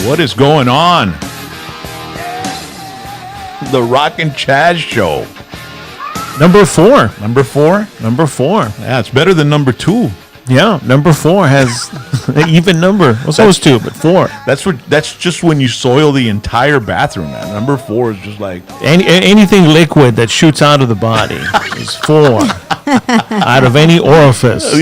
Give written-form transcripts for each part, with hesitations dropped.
What is going on? The Rockin' Chaz Show. Number 4. Number 4? Number 4. Yeah, it's better than number 2. Yeah, number 4 has an even number. Well, so is 2, but 4. That's just when you soil the entire bathroom, man. Number 4 is just like anything liquid that shoots out of the body is 4. Out of any orifice,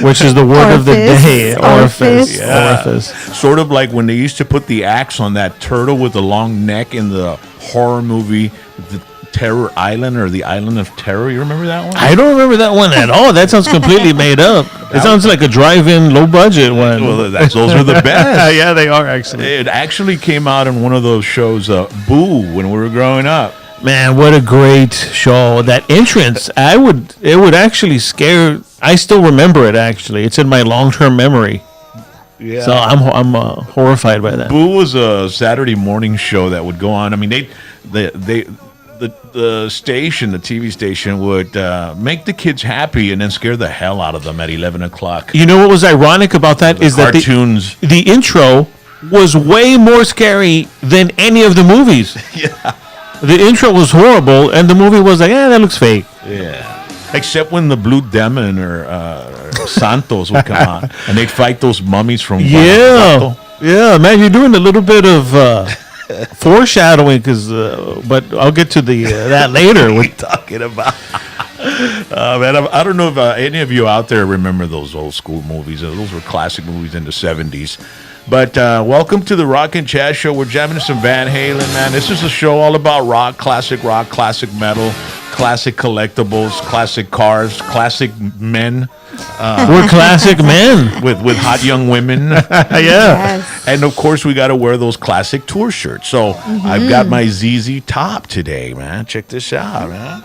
which is the word of the day. Orifice. Orifice. Sort of like when they used to put the axe on that turtle with the long neck in the horror movie, the Terror Island or the Island of Terror. You remember that one? I don't remember that one at all. That sounds completely made up. It sounds like a drive-in, low-budget one. Well, those are the best. Yeah, they are actually. It actually came out in one of those shows, Boo, when we were growing up. Man, what a great show! That entrance, it would actually scare. I still remember it. Actually, it's in my long-term memory. Yeah. So I'm horrified by that. Boo was a Saturday morning show that would go on. I mean, the station, the TV station, would make the kids happy and then scare the hell out of them at 11 o'clock. You know what was ironic about that is that the intro was way more scary than any of the movies. Yeah. The intro was horrible, and the movie was like, that looks fake. Yeah. Except when the Blue Demon or Santos would come on, and they'd fight those mummies from Guanajuato. Yeah, man, you're doing a little bit of foreshadowing, but I'll get to that later. What are you talking about? Man, I don't know if any of you out there remember those old school movies. Those were classic movies in the 70s. But welcome to the Rockin' Chaz Show. We're jamming some Van Halen, man. This is a show all about rock, classic metal, classic collectibles, classic cars, classic men. We're classic men. With hot young women. Yeah. Yes. And, of course, we got to wear those classic tour shirts. So I've got my ZZ top today, man. Check this out, man.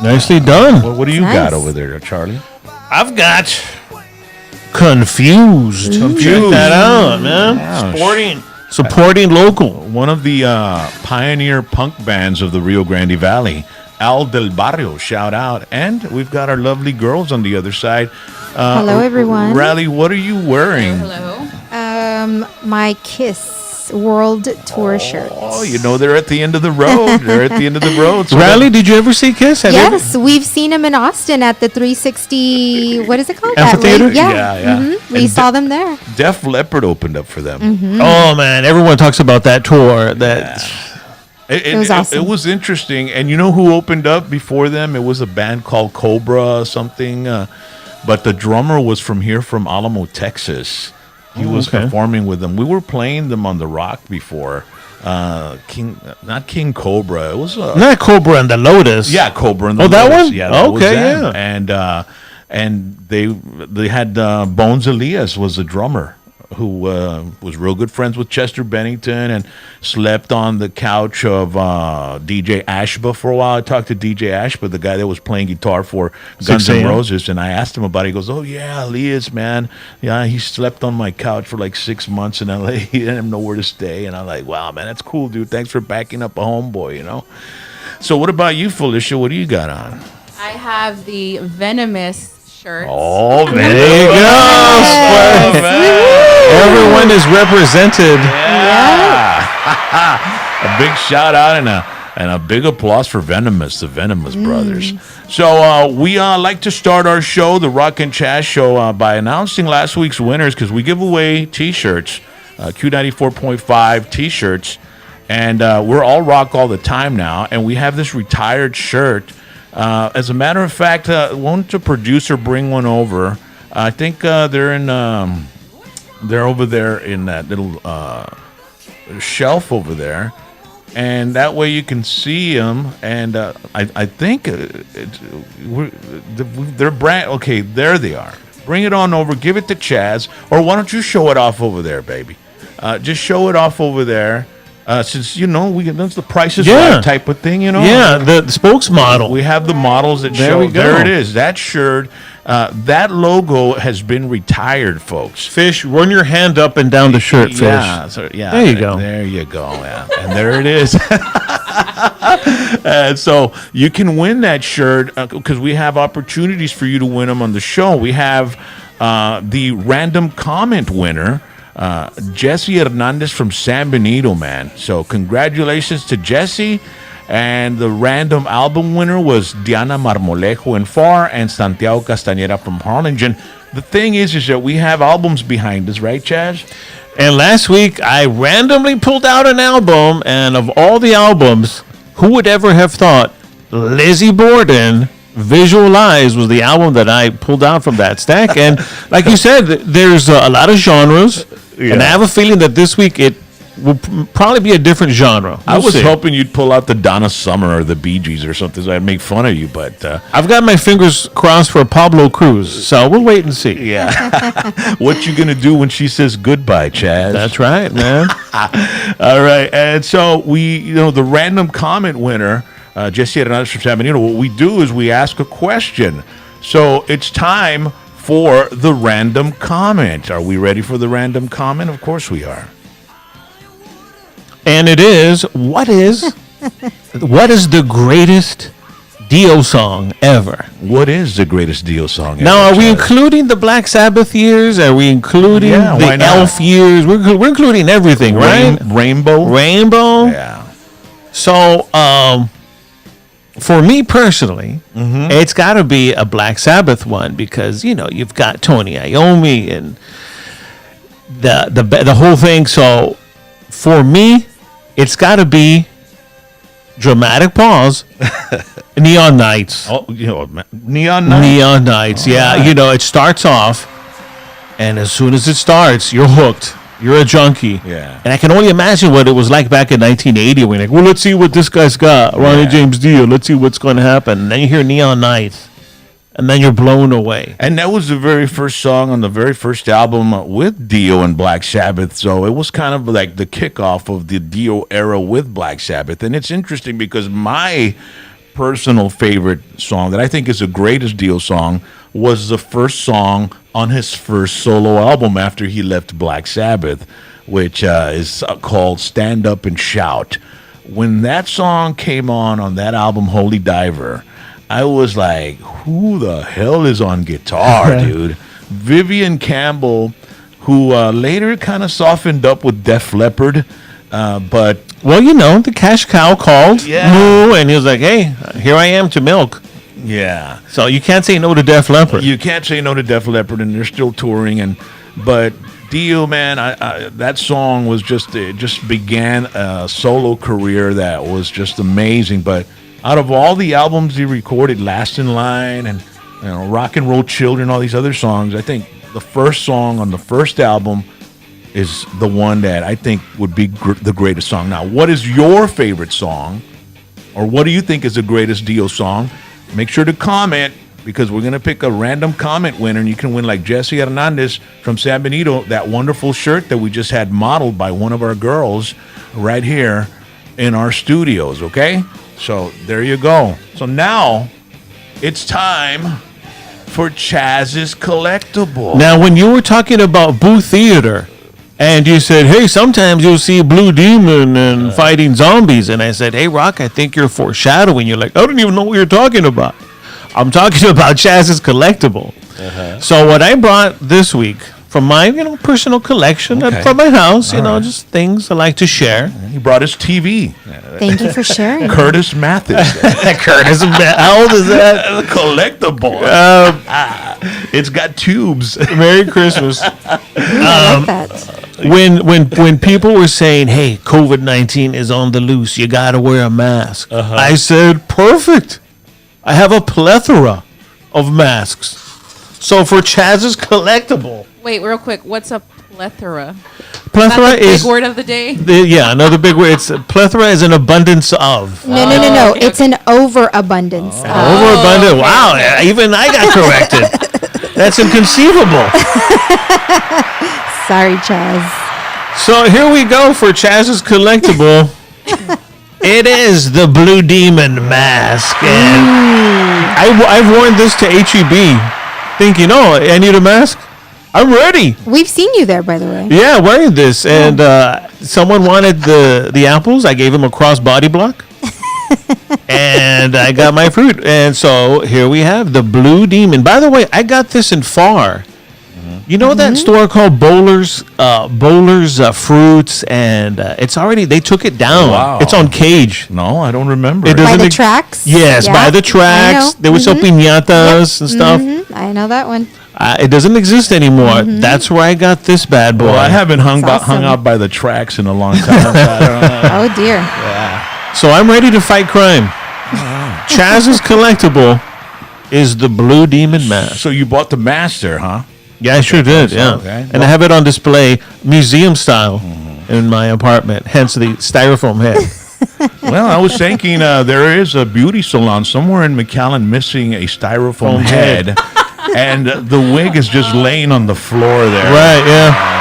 Nicely done. What do you got over there, Charlie? I've got Confused. Check that out, man. Wow. Supporting local. One of the pioneer punk bands of the Rio Grande Valley, Al Del Barrio, shout out. And we've got our lovely girls on the other side. Hello, everyone. Riley, what are you wearing? Hello. My Kiss World Tour shirt. Oh, you know they're at the end of the road. They're at the end of the road. So Riley, did you ever see Kiss? Yes, we've seen them in Austin at the 360. What is it called? Amphitheater? Yeah. Mm-hmm. We saw them there. Def Leppard opened up for them. Mm-hmm. Oh, man. Everyone talks about that tour. It was awesome. It was interesting. And you know who opened up before them? It was a band called Cobra something. But the drummer was from Alamo, Texas. He was performing with them. We were playing them on the Rock before. Not King Cobra. It was not Cobra and the Lotus. Yeah, Cobra and the Lotus. Lotus. That one? Yeah, that was them. Yeah. And they had Bones Elias was the drummer, who was real good friends with Chester Bennington and slept on the couch of DJ Ashba for a while. I talked to DJ Ashba, the guy that was playing guitar for Guns N' Roses, and I asked him about it. He goes, oh, yeah, Elias, man. Yeah, he slept on my couch for like 6 months in L.A. He didn't have nowhere to stay. And I'm like, wow, man, that's cool, dude. Thanks for backing up a homeboy, you know? So what about you, Felicia? What do you got on? I have the Venomous shirt. Oh, man. There you go. Everyone is represented. Yeah. A big shout out and a big applause for Venomous, the Venomous brothers. So we like to start our show, the Rockin' Chaz Show, by announcing last week's winners, because we give away T-shirts, Q94.5 T-shirts, and we're all rock all the time now, and we have this retired shirt. As a matter of fact, won't the producer bring one over? I think they're over there in that little shelf over there, and that way you can see them. And I think they're brand. Okay, there they are. Bring it on over. Give it to Chaz, or why don't you show it off over there, baby? Just show it off over there. Since, you know, that's the Price is Right type of thing, you know? Yeah, the spokesmodel. We have the models that show. There it is. That shirt, that logo has been retired, folks. Fish, run your hand up and down the shirt, Fish. Yeah, there you go. There you go, yeah. And there it is. So you can win that shirt because we have opportunities for you to win them on the show. We have the random comment winner. Jesse Hernandez from San Benito, man. So congratulations to Jesse. And the random album winner was Diana Marmolejo in Far and Santiago Castañeda from Harlingen. The thing is that we have albums behind us, right, Chaz? And last week, I randomly pulled out an album, and of all the albums, who would ever have thought Lizzie Borden, Visualize, was the album that I pulled out from that stack? And like you said, there's a lot of genres, and I have a feeling that this week it will probably be a different genre. I was hoping you'd pull out the Donna Summer or the Bee Gees or something so I'd make fun of you, but... I've got my fingers crossed for Pablo Cruz, so we'll wait and see. Yeah. What you going to do when she says goodbye, Chaz? That's right, man. All right, and so the random comment winner, Jesse Hernandez from San Benito, what we do is we ask a question. So it's time for the random comment. Are we ready for the random comment? Of course we are. And it is, what is the greatest Dio song ever? What is the greatest Dio song ever? Now, are we Chaz? including the Black Sabbath years? Are we including why the not? Elf years? We're including everything, right? Rainbow? Rainbow? Yeah. So, for me personally, it's got to be a Black Sabbath one because, you've got Tony Iommi and the whole thing. So, for me, it's got to be Dramatic Pause, Neon Nights. Oh, Neon Nights? Neon Nights, yeah. It starts off, and as soon as it starts, you're hooked. You're a junkie. Yeah. And I can only imagine what it was like back in 1980 when you're like, well, let's see what this guy's got. Ronnie James Dio. Let's see what's going to happen. And then you hear Neon Nights. And then you're blown away. And that was the very first song on the very first album with Dio and Black Sabbath. So it was kind of like the kickoff of the Dio era with Black Sabbath. And it's interesting because my personal favorite song that I think is the greatest Dio song was the first song on his first solo album after he left Black Sabbath, which is called Stand Up and Shout. When that song came on that album, Holy Diver, I was like, who the hell is on guitar, dude? Vivian Campbell, who later kind of softened up with Def Leppard, but... Well, the cash cow called, moo, and he was like, hey, here I am to milk. Yeah. So you can't say no to Def Leppard. You can't say no to Def Leppard, and they're still touring. But Dio, man, that song was it just began a solo career that was just amazing. But out of all the albums he recorded, Last in Line and Rock and Roll Children, all these other songs, I think the first song on the first album is the one that I think would be the greatest song. Now, what is your favorite song, or what do you think is the greatest Dio song? Make sure to comment, because we're going to pick a random comment winner, and you can win, like Jesse Hernandez from San Benito, that wonderful shirt that we just had modeled by one of our girls right here in our studios, okay? So there you go. So now it's time for Chaz's Collectible. Now, when you were talking about booth theater, and you said, hey, sometimes you'll see Blue Demon and fighting zombies. And I said, hey, Rock, I think you're foreshadowing. You're like, I don't even know what you're talking about. I'm talking about Chaz's Collectible. So what I brought this week from my, personal collection from my house, just things I like to share. He brought his TV. Thank you for sharing. Curtis Mathis. Curtis, how old is that? The Collectible. It's got tubes. Merry Christmas. I like that. When people were saying, hey, COVID-19 is on the loose, you got to wear a mask. I said, perfect. I have a plethora of masks. So for Chaz's Collectible. Wait, real quick. What's a plethora? Plethora Is that the is big word of the day? another big word. It's plethora is an abundance of. No. Okay, It's an overabundance. Overabundant. Okay, Wow, okay. even I got corrected. That's inconceivable. Sorry, Chaz. So here we go for Chaz's Collectible. It is the Blue Demon mask, and I've worn this to HEB, thinking, I need a mask. I'm ready. We've seen you there, by the way. Yeah, wearing this, and someone wanted the apples. I gave him a cross body block, and I got my fruit. And so here we have the Blue Demon. By the way, I got this in FAR. You know that store called Bowler's Fruits, and it's already, they took it down. Wow. It's on Cage. No, I don't remember. It By doesn't the ex- tracks? Yes, Yeah, by the I tracks. know. They would sell piñatas and stuff. I know that one. It doesn't exist anymore. That's where I got this bad boy. Well, I haven't hung That's awesome. out by the tracks in a long time. So I don't know. Oh, dear. So I'm ready to fight crime. Chaz's collectible is the Blue Demon mask. So you bought the master, huh? Yeah, I sure did. Yeah, okay. and I have it on display, museum style, in my apartment. Hence the styrofoam head. Well, I was thinking there is a beauty salon somewhere in McAllen missing a styrofoam head, and the wig is just laying on the floor there. Right? Yeah.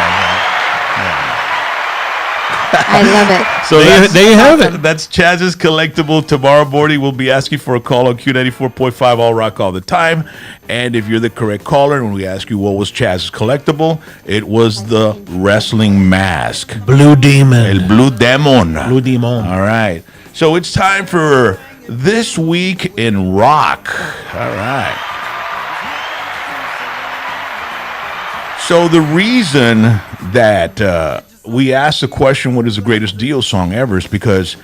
I love it. So there you have it. That's Chaz's collectible. Tomorrow morning, we'll be asking for a call on Q94.5 All Rock all the time. And if you're the correct caller and we ask you what was Chaz's collectible, it was the wrestling mask. Blue Demon. El Blue Demon. Blue Demon. All right. So it's time for This Week in Rock. All right. So the reason that we asked the question, what is the greatest Dio song ever, is because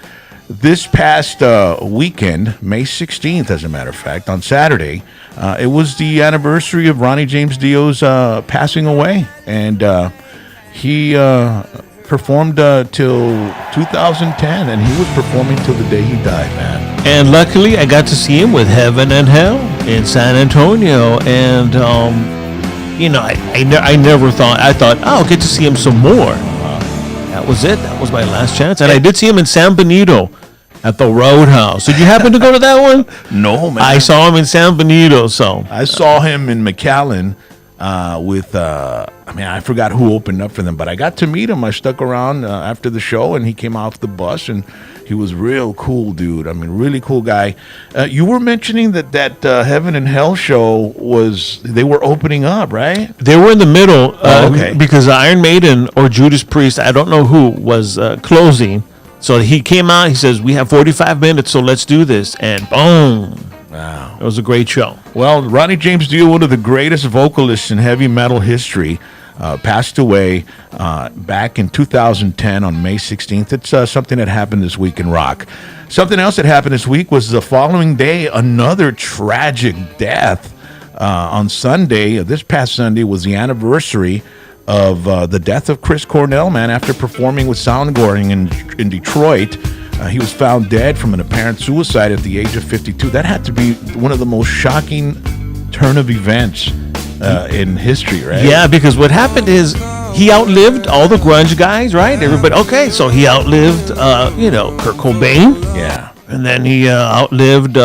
this past weekend, May 16th, as a matter of fact, on Saturday, it was the anniversary of Ronnie James Dio's passing away. And he performed till 2010, and he was performing till the day he died, man. And luckily, I got to see him with Heaven and Hell in San Antonio. And, I never thought, I thought, I'll get to see him some more. That was it. That was my last chance. And I did see him in San Benito at the Roadhouse. Did you happen to go to that one? No, man. I saw him in San Benito, so. I saw him in McAllen with, I forgot who opened up for them, but I got to meet him. I stuck around after the show, and he came off the bus, and he was real cool, dude. I mean, really cool guy. You were mentioning that Heaven and Hell show they were opening up, right? They were in the middle okay. because Iron Maiden or Judas Priest, I don't know who, was closing. So he came out, he says, we have 45 minutes, so let's do this. And boom. Wow. It was a great show. Well, Ronnie James Dio, one of the greatest vocalists in heavy metal history, passed away back in 2010 on May 16th. It's something that happened this week in rock. Something else that happened this week was the following day, another tragic death. On Sunday, this past Sunday, was the anniversary of the death of Chris Cornell, man, after performing with Soundgarden in Detroit. He was found dead from an apparent suicide at the age of 52. That had to be one of the most shocking turn of events in history, right? Yeah, because what happened is he outlived all the grunge guys, right? Everybody, okay, so he outlived, Kurt Cobain. Yeah. And then he outlived...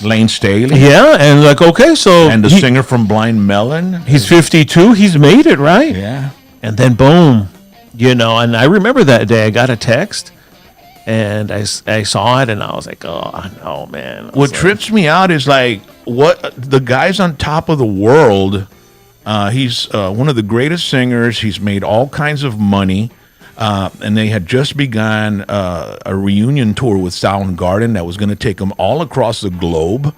Lane Staley. Yeah, and okay, so... And the singer from Blind Melon. He's 52. He's made it, right? Yeah. And then boom, and I remember that day I got a text and I saw it and I was like, oh, no, man. What trips me out is what the guy's on top of the world. He's one of the greatest singers. He's made all kinds of money. And they had just begun a reunion tour with Soundgarden that was going to take him all across the globe.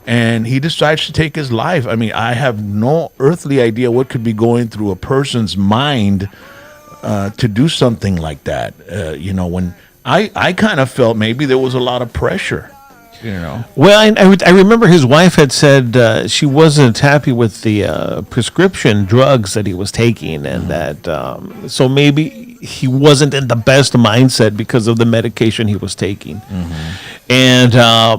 And he decides to take his life. I mean, I have no earthly idea what could be going through a person's mind to do something like that. When I kind of felt maybe there was a lot of pressure, Well, I remember his wife had said she wasn't happy with the prescription drugs that he was taking, and that so maybe he wasn't in the best mindset because of the medication he was taking. And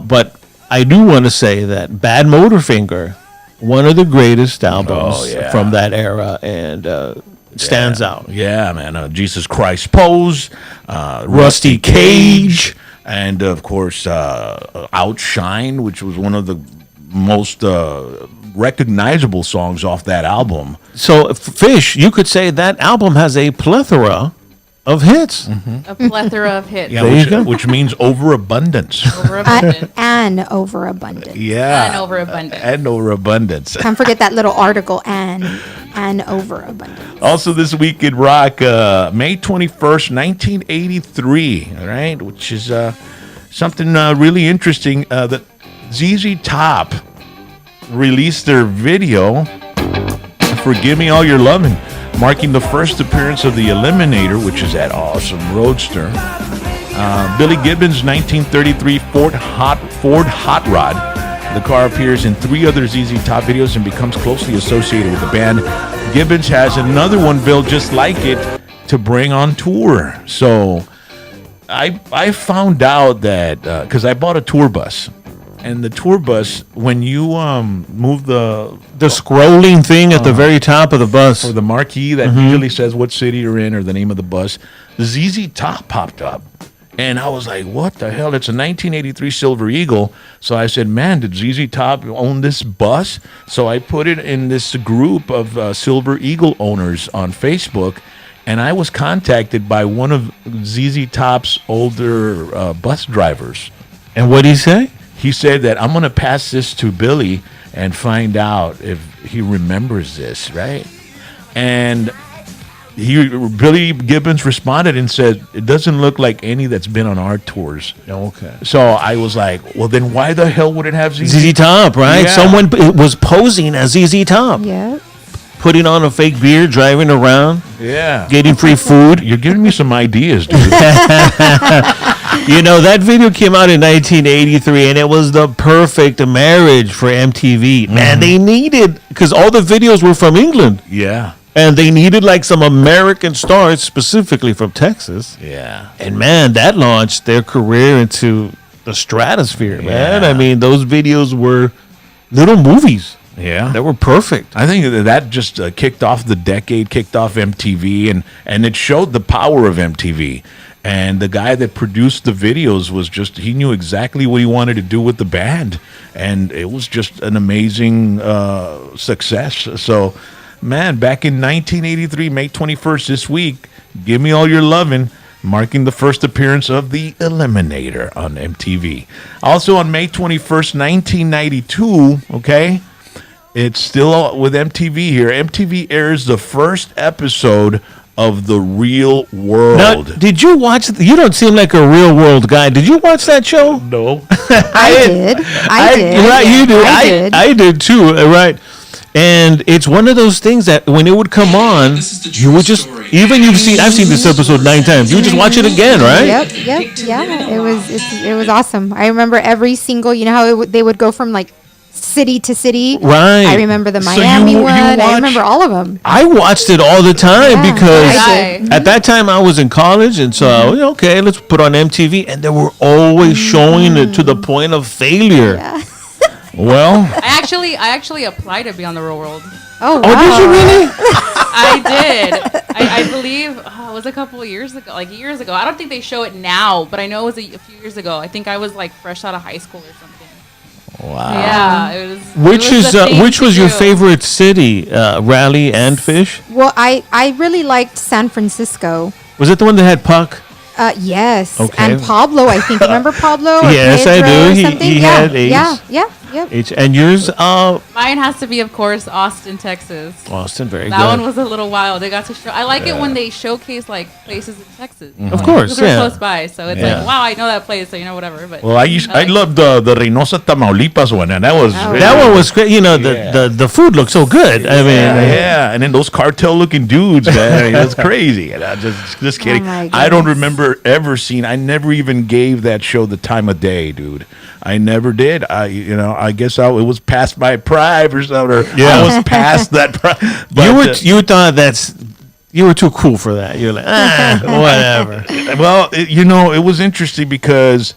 but I do want to say that Bad Motorfinger, one of the greatest albums from that era, and stands out. Yeah, man. Jesus Christ Pose, Rusty Cage. And, of course, Outshine, which was one of the most recognizable songs off that album. So, Fish, you could say that album has a plethora of hits. A plethora of hits. Yeah, which means overabundance. Overabundant. And overabundant. Yeah. And overabundant. And overabundance. Can't forget that little article, and overabundant. Also this week in rock, May 21st, 1983, all right, which is something really interesting, that ZZ Top released their video for Give Me All Your Lovin', marking the first appearance of the Eliminator, which is that awesome roadster. Billy Gibbons' 1933 Ford Hot Rod. The car appears in 3 other ZZ Top videos and becomes closely associated with the band. Gibbons has another one built just like it to bring on tour. So I found out that because I bought a tour bus, and the tour bus, when you move the scrolling thing at the very top of the bus, or the marquee that usually says what city you're in or the name of the bus, the ZZ Top popped up. And I was like, what the hell? It's a 1983 Silver Eagle. So I said, man, did ZZ Top own this bus? So I put it in this group of Silver Eagle owners on Facebook. And I was contacted by one of ZZ Top's older bus drivers. And what did he say? He said that I'm going to pass this to Billy and find out if he remembers this, right? And Billy Gibbons responded and said, it doesn't look like any that's been on our tours. Okay. So I was like, well, then why the hell would it have ZZ Top, right? Yeah. Someone was posing as ZZ Top. Yeah. Putting on a fake beard, driving around, Yeah. getting free food. You're giving me some ideas, dude. You know, that video came out in 1983, and it was the perfect marriage for MTV. Man, they needed, because all the videos were from England. Yeah. And they needed like some American stars, specifically from Texas. Yeah. And man, that launched their career into the stratosphere, man. Yeah. I mean, those videos were little movies. Yeah. They were perfect. I think that just kicked off the decade, kicked off MTV, and it showed the power of MTV. And the guy that produced the videos was just, he knew exactly what he wanted to do with the band. And it was just an amazing success. So, man, back in 1983, May 21st, this week, Give Me All Your Lovin', marking the first appearance of the Eliminator on MTV. Also on May 21st, 1992, okay, it's still with MTV here. MTV airs the first episode of The Real World. Now, did you watch? You don't seem like a Real World guy. Did you watch that show? No. I did. Right, you did. I did. I did too. Right. And it's one of those things that when it would come on, you would just I've seen this episode 9 times. You would just watch it again, right? Yep. Yeah. It was awesome. I remember every single. You know how they would go from like city to city. Right. I remember the So Miami you one. I watch- remember all of them. I watched it all the time Yeah, because I did. at that time I was in college, and so okay, let's put on MTV, and they were always showing it to the point of failure. Yeah. Well, I actually applied to be on the Real World. Oh, wow. Oh, did you really? I did. I believe it was a couple of years ago, like years ago. I don't think they show it now, but I know it was a few years ago. I think I was like fresh out of high school or something. wow. Yeah, it was. Which was your favorite city, Raleigh and Fish? Well, I really liked San Francisco. Was it the one that had Puck? Yes. Okay. And Pablo, I think. Remember Pablo? Or Yes, I Pedro do. or He something? had yeah. Ace. Yep. And yours, Mine has to be, of course, Austin, Texas. Austin, very That good. one was a little wild. They got to show. I like it when they showcase like places in Texas. Of course, Because we're yeah. close by, so it's Yeah. like, wow, I know that place, so whatever. But Well, I loved the Reynosa, Tamaulipas one, and that was That one was great. You know, the food looked so good. I mean, yeah, and then those cartel-looking dudes, man, it was crazy. And I just kidding. my I don't goodness. remember ever seeing. I never even gave that show the time of day, dude. I never did. I guess it was past my prime or something. Or Yeah. I was past that prime. you thought you were too cool for that. You're like, whatever. Well, it was interesting because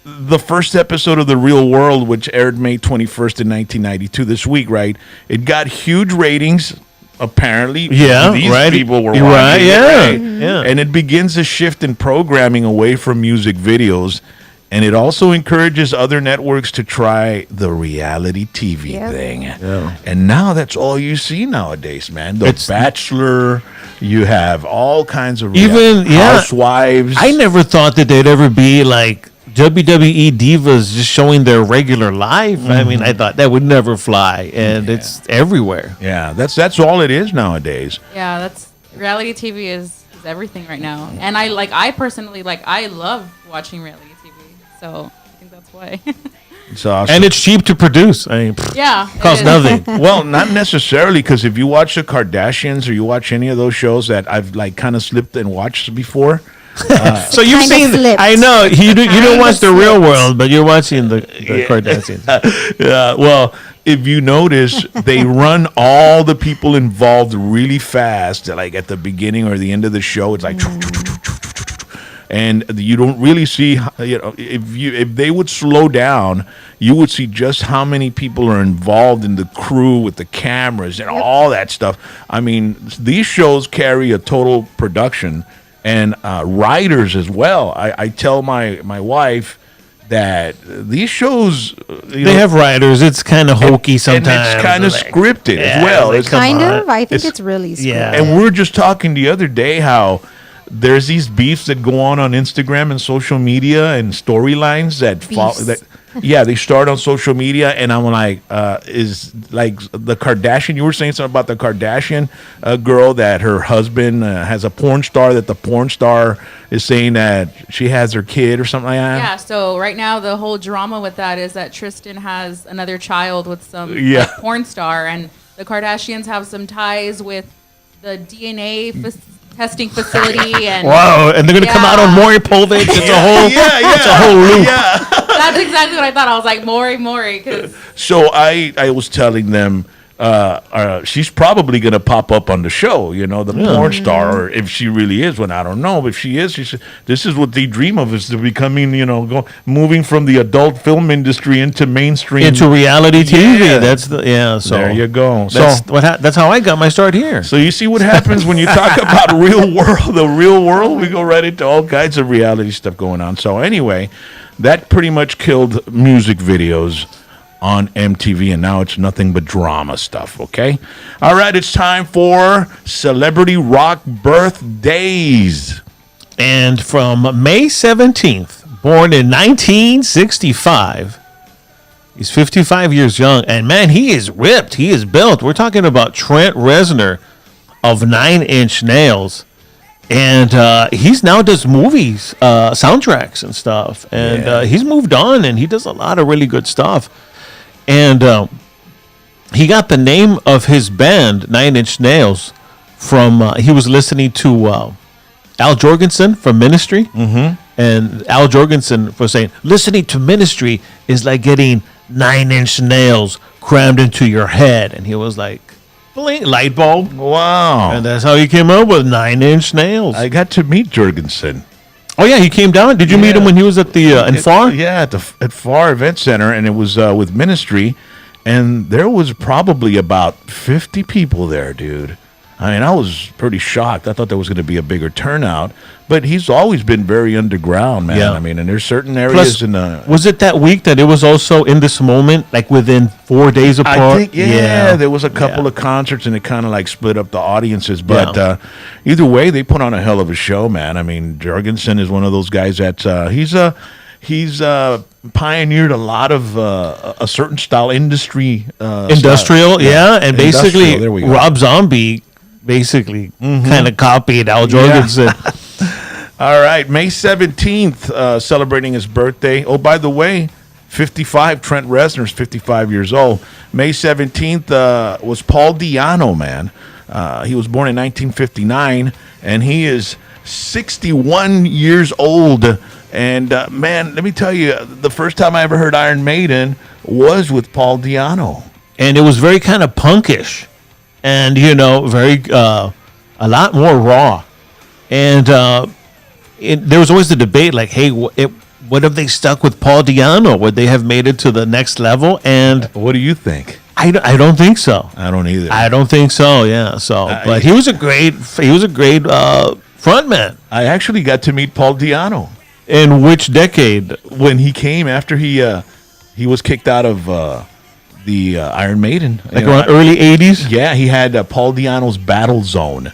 the first episode of The Real World, which aired May 21st in 1992, this week, right? It got huge ratings. Apparently, Yeah, these right. people were You're watching right, it, yeah, right? yeah. And it begins a shift in programming away from music videos, and it also encourages other networks to try the reality TV Yep. thing. Yeah. And now that's all you see nowadays, man. The It's- Bachelor, you have all kinds of Even, yeah. housewives. I never thought that they'd ever be like WWE divas just showing their regular life. I mean, I thought that would never fly, and it's everywhere. Yeah, that's all it is nowadays. yeah, that's reality TV is everything right now. And I personally I love watching reality TV. So I think that's why. It's awesome. And it's cheap to produce. I mean, Yeah. it costs is. nothing. well, not necessarily, because if you watch the Kardashians or you watch any of those shows that I've like kind of slipped and watched before, So you've Kinda seen. slipped. I know you don't Kinda watch the real slipped. world, but you're watching the Kardashians. yeah, well, if you notice, they run all the people involved really fast, like at the beginning or the end of the show. It's like, and you don't really see, if they would slow down, you would see just how many people are involved in the crew with the cameras and all that stuff. I mean, these shows carry a total production and writers as well. I tell my wife that these shows, They have writers. It's kind of hokey sometimes. and it's kind of Like, scripted yeah, as well. like, It's come Kind on. of. I think It's- it's really scripted. yeah. And we're just talking the other day how there's these beefs that go on Instagram and social media and storylines that follow Beefs. that. Yeah, they start on social media, and I'm like, is like the Kardashian? You were saying something about the Kardashian girl that her husband has a porn star, that the porn star is saying that she has her kid or something like that. Yeah, so right now the whole drama with that is that Tristan has another child with some Yeah. like, porn star, and the Kardashians have some ties with the DNA testing facility, and Wow, and they're gonna come out on Yeah. Maury Povich. It's a whole, yeah, it's a whole loop. yeah. that's exactly what I thought. I was like, Maury, because So I was telling them she's probably going to pop up on the show, the porn star, or if she really is, when I don't know. But if she is, this is what they dream of, is to becoming, moving from the adult film industry into mainstream. Into reality TV. Yeah. That's the So There you go. That's that's how I got my start here. So you see what happens when you talk about the real world, we go right into all kinds of reality stuff going on. So anyway, that pretty much killed music videos on MTV, and now it's nothing but drama stuff, okay? All right, it's time for Celebrity Rock Birthdays. And from May 17th, born in 1965, he's 55 years young. And man, he is ripped. He is built. We're talking about Trent Reznor of 9 Inch Nails. And he's now does movies, soundtracks and stuff. And Yeah. he's moved on, and he does a lot of really good stuff. And he got the name of his band, 9 Inch Nails, from he was listening to Al Jorgensen from Ministry. Mm-hmm. And Al Jorgensen was saying, listening to Ministry is like getting 9 Inch Nails crammed into your head. And he was like, bling, light bulb. Wow. And that's how he came up with 9 Inch Nails. I got to meet Jorgensen. Oh, yeah, he came down. Did you meet him when he was at the in FAR? Yeah, at FAR Event Center, and it was with Ministry, and there was probably about 50 people there, dude. I mean, I was pretty shocked. I thought there was going to be a bigger turnout, but he's always been very underground, man. Yeah. I mean, and there's certain areas in the. Was it that week that it was also in this moment, like within 4 days apart? I think, there was a couple of concerts, and it kind of like split up the audiences. But either way, they put on a hell of a show, man. I mean, Jorgensen is one of those guys that he's pioneered a lot of a certain style industry. Industrial, style. and Industrial, basically there we go. Rob Zombie kind of copied Al Jorgensen. All right, May 17th, celebrating his birthday. Oh, by the way, 55, Trent Reznor's 55 years old. May 17th was Paul Di'Anno, man. He was born in 1959, and he is 61 years old. And, man, let me tell you, the first time I ever heard Iron Maiden was with Paul Di'Anno. And it was very kind of punkish, and very a lot more raw. And there was always the debate, like, hey, what if they stuck with Paul Di'Anno? Would they have made it to the next level? And What do you think? I don't think so. I don't either. I don't think so. Yeah. So, but he was a great frontman. I actually got to meet Paul Di'Anno In which decade? when he came after he was kicked out of the Iron Maiden. Like around early 80s? Yeah, he had Paul Di'Anno's Battle Zone,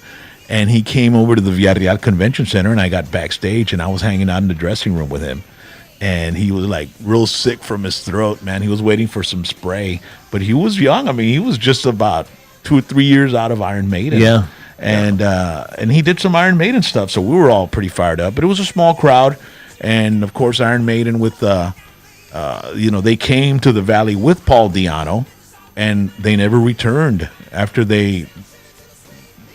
and he came over to the Villarreal Convention Center, and I got backstage, and I was hanging out in the dressing room with him, and he was like real sick from his throat, man. He was waiting for some spray, but he was young. I mean, he was just about 2 or 3 years out of Iron Maiden. Yeah. And he did some Iron Maiden stuff, so we were all pretty fired up. But it was a small crowd, and of course Iron Maiden with they came to the Valley with Paul Di'Anno, and they never returned after they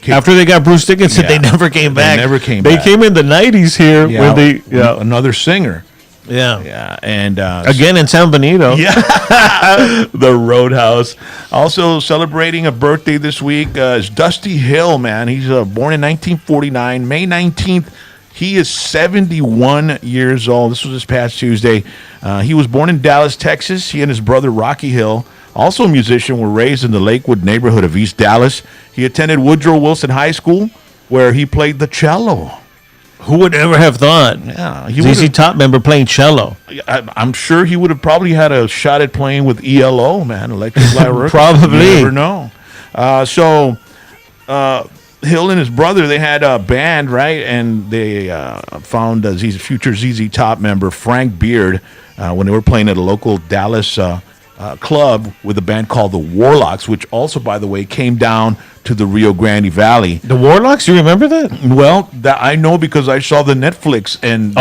got Bruce Dickinson. Yeah. They never came back. They never came They back. came in the 90s here when they another singer. yeah. Yeah, and Again in San Benito. yeah, the Roadhouse. Also celebrating a birthday this week is Dusty Hill. Man, he's born in 1949, May 19th. He is 71 years old. This was this past Tuesday. He was born in Dallas, Texas. He and his brother Rocky Hill, also a musician, were raised in the Lakewood neighborhood of East Dallas. He attended Woodrow Wilson High School, where he played the cello. Who would ever have thought? Yeah, ZZ Top member playing cello. I'm sure he would have probably had a shot at playing with ELO, man, Electric Light Orchestra. Probably. You never know. Hill and his brother, they had a band, right? And they found future ZZ Top member Frank Beard when they were playing at a local Dallas club with a band called the Warlocks, which also, by the way, came down to the Rio Grande Valley. The Warlocks, you remember that? Well, that I know because I saw the Netflix and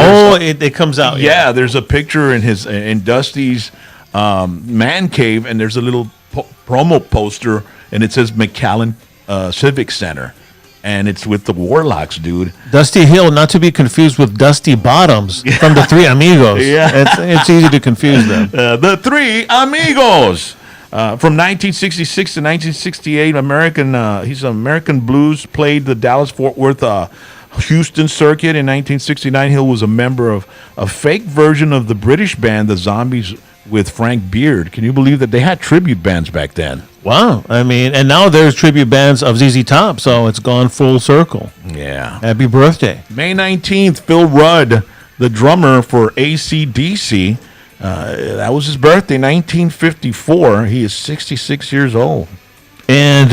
it comes out. yeah, there's a picture in Dusty's man cave, and there's a little promo poster, and it says McAllen Civic Center, and it's with the Warlocks, dude. Dusty Hill, not to be confused with Dusty Bottoms from the Three Amigos. Yeah. It's easy to confuse them. The Three Amigos. From 1966 to 1968, he's an American blues, played the Dallas-Fort Worth Houston circuit. In 1969, Hill was a member of a fake version of the British band, the Zombies, with Frank Beard. Can you believe that they had tribute bands back then? Wow. I mean, and now there's tribute bands of ZZ Top, so it's gone full circle. Yeah. Happy birthday. May 19th, Phil Rudd, the drummer for AC/DC, that was his birthday, 1954. He is 66 years old. And,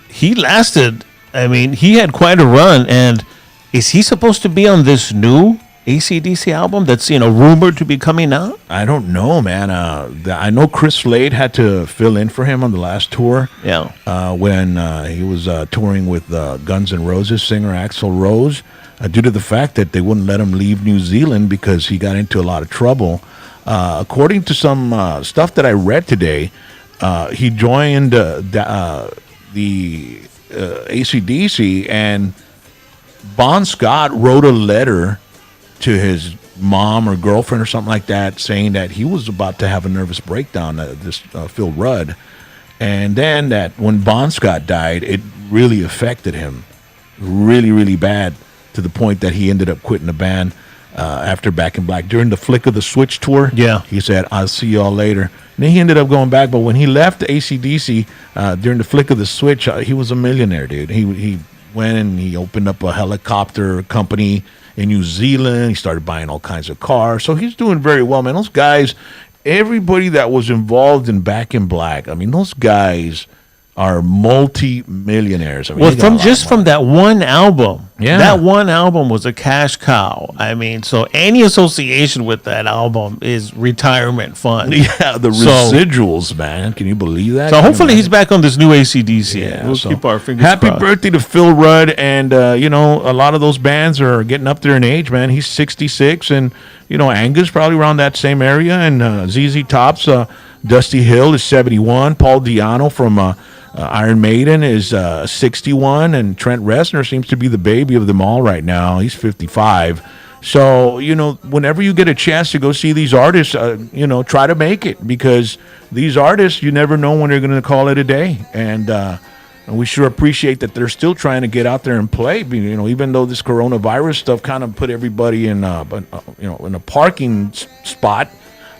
he lasted. I mean, he had quite a run. And is he supposed to be on this new AC/DC album that's, rumored to be coming out? I don't know, man. I know Chris Slade had to fill in for him on the last tour. Yeah. When he was touring with Guns N' Roses singer Axl Rose, due to the fact that they wouldn't let him leave New Zealand because he got into a lot of trouble. According to some stuff that I read today, he joined the AC/DC, and Bon Scott wrote a letter to his mom or girlfriend or something like that, saying that he was about to have a nervous breakdown, this Phil Rudd. And then that when Bon Scott died, it really affected him really, really bad, to the point that he ended up quitting the band after Back in Black. During the Flick of the Switch tour, Yeah. he said, "I'll see y'all later." And then he ended up going back, but when he left AC/DC during the Flick of the Switch, he was a millionaire, dude. He went and he opened up a helicopter company in New Zealand. He started buying all kinds of cars. So he's doing very well, man. Those guys, everybody that was involved in Back in Black, I mean, those guys are multi-millionaires. I mean, Well, they got a lot of from money. that one album. Yeah. That one album was a cash cow. I mean, so any association with that album is retirement fund. Yeah, the So- residuals, man. Can you believe that? So Can you hopefully he's imagine? back on this new AC/DC. Yeah, We'll so keep our fingers happy crossed. birthday to Phil Rudd. And, a lot of those bands are getting up there in age, man. He's 66, and, Angus probably around that same area. And ZZ Top's Dusty Hill is 71. Paul Di'Anno from Iron Maiden is 61. And Trent Reznor seems to be the baby of them all right now. He's 55. So, whenever you get a chance to go see these artists, try to make it, because these artists, you never know when they're going to call it a day. And we sure appreciate that they're still trying to get out there and play. Even though this coronavirus stuff kind of put everybody in a parking spot.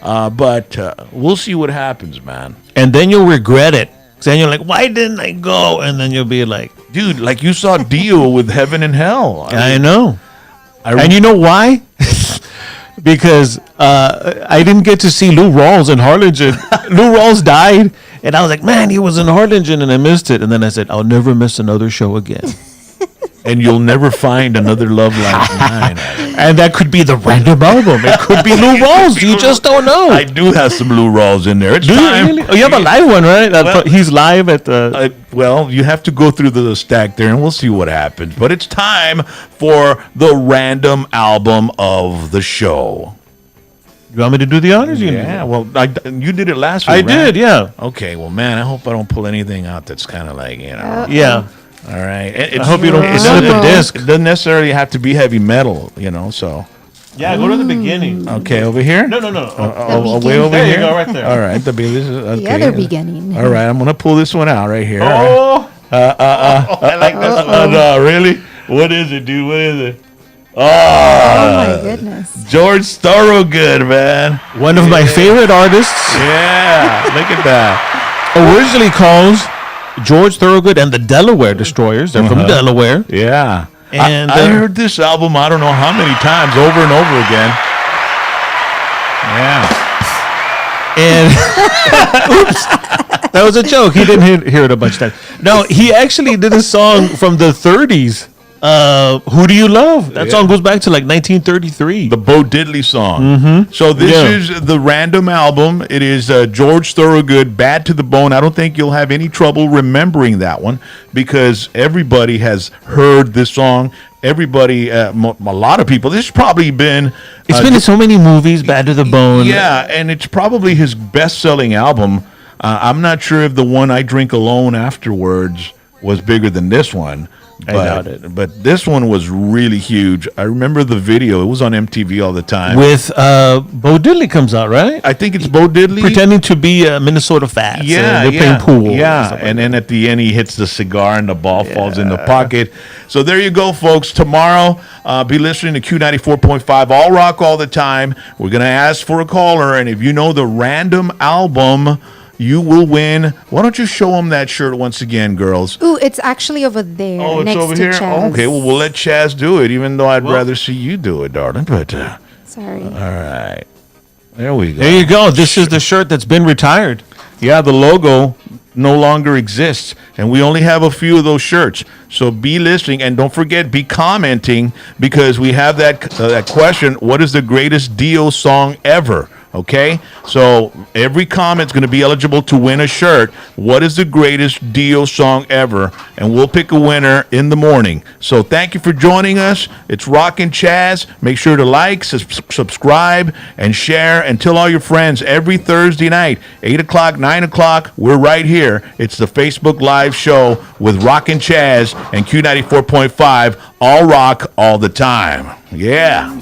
But we'll see what happens, man. And then you'll regret it. Then you're like, why didn't I go? And then you'll be like, Dude, like you saw Dio with Heaven and Hell. I know. I And you know why? Because I didn't get to see Lou Rawls in Harlingen. Lou Rawls died, and I was like, man, he was in Harlingen, and I missed it. And then I said, I'll never miss another show again. And you'll never find another Love Like Mine. And that could be the random album. It could be Lou Rawls. You just don't know. I do have some Lou Rawls in there. It's Do you time. really? Oh, you have a live one, right? He's live at the... Well, you have to go through the stack there, and we'll see what happens. But it's time for the random album of the show. You want me to do the honors? You Yeah, well, you did it last week, I right? did, yeah. Okay, well, man, I hope I don't pull anything out that's kind of like, Yeah. all right. I hope you don't slip a disc. It doesn't necessarily have to be heavy metal, so. Yeah, go to the beginning. Okay, over here? No. Way over There here? you go, right there. All right, this is, okay. The other beginning. All right, I'm going to pull this one out right here. Oh, I like this one. No, really? What is it, dude? What is it? Oh my goodness. George Thorogood, man. One of my favorite artists, Yeah, look at that. originally called George Thorogood and the Delaware Destroyers. They're from Delaware. Yeah. And I heard this album I don't know how many times over and over again. Yeah. And oops, that was a joke. He didn't hear it a bunch of times. No, he actually did a song from the 30s. Who Do You Love? That song goes back to like 1933. The Bo Diddley song. Mm-hmm. So this is the random album. It is George Thorogood, Bad to the Bone. I don't think you'll have any trouble remembering that one because everybody has heard this song. Everybody, a lot of people. This has probably been... It's been in so many movies, Bad to the Bone. Yeah, and it's probably his best-selling album. I'm not sure if the one I Drink Alone afterwards was bigger than this one. I doubt it. But this one was really huge. I remember the video. It was on MTV all the time. With Bo Diddley comes out, right? I think it's Bo Diddley. Pretending to be Minnesota Fats. Yeah, they're playing pool. Yeah, and then at the end he hits the cigar and the ball falls in the pocket. So there you go, folks. Tomorrow, be listening to Q94.5 All Rock all the time. We're going to ask for a caller, and if you know the random album, you will win. Why don't you show them that shirt once again, girls? Ooh, it's actually over there. Oh, it's next over to here? Chaz. Okay, well, we'll let Chaz do it, even though I'd rather see you do it, darling. But, Sorry. all right. There we go. There you go. This is the shirt that's been retired. Yeah, the logo no longer exists, and we only have a few of those shirts. So be listening, and don't forget, be commenting, because we have that question, what is the greatest Dio song ever? Okay, so every comment's going to be eligible to win a shirt. What is the greatest Dio song ever? And we'll pick a winner in the morning. So thank you for joining us. It's Rockin' Chaz. Make sure to like, subscribe, and share, and tell all your friends every Thursday night, 8 o'clock, 9 o'clock. We're right here. It's the Facebook Live show with Rockin' Chaz and Q94.5. All rock all the time. Yeah.